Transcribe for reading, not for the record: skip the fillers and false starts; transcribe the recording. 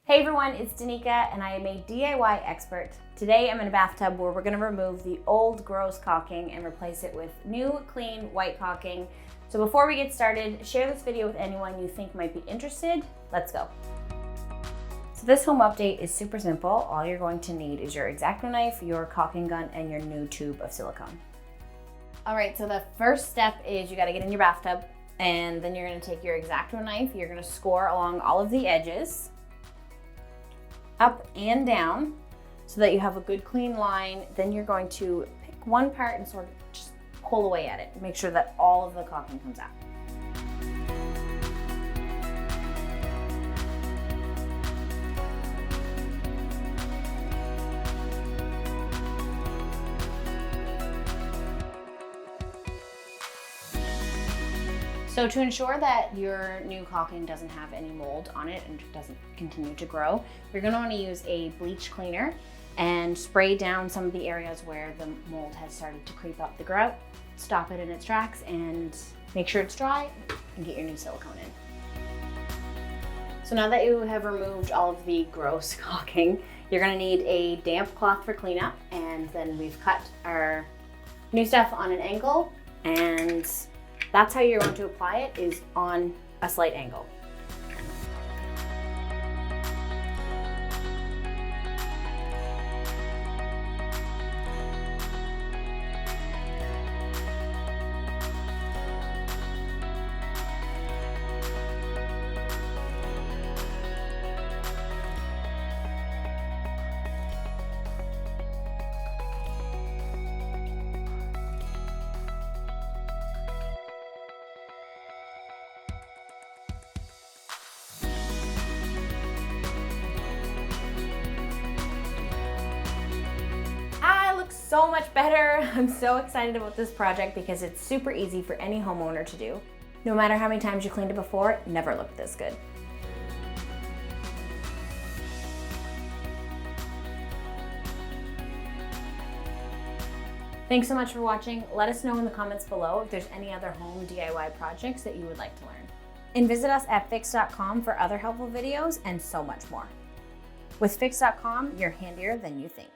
Hey everyone, it's Denika and I am a DIY expert. Today I'm in a bathtub where we're going to remove the old gross caulking and replace it with new clean white caulking. So before we get started, share this video with anyone you think might be interested. Let's go. So this home update is super simple. All you're going to need is your X-Acto knife, your caulking gun, and your new tube of silicone. All right, so the first step is you got to get in your bathtub, and then you're going to take your X-Acto knife. You're going to score along all of the edges, up and down, so that you have a good clean line. Then you're going to pick one part and sort of just pull away at it. Make sure that all of the caulking comes out. So to ensure that your new caulking doesn't have any mold on it and doesn't continue to grow, you're going to want to use a bleach cleaner and spray down some of the areas where the mold has started to creep up the grout. Stop it in its tracks and make sure it's dry and get your new silicone in. So now that you have removed all of the gross caulking, you're going to need a damp cloth for cleanup, and then we've cut our new stuff on an angle, and that's how you're going to apply it, is on a slight angle. So much better. I'm so excited about this project because it's super easy for any homeowner to do. No matter how many times you cleaned it before, it never looked this good. Thanks so much for watching. Let us know in the comments below if there's any other home DIY projects that you would like to learn. And visit us at Fix.com for other helpful videos and so much more. With Fix.com, you're handier than you think.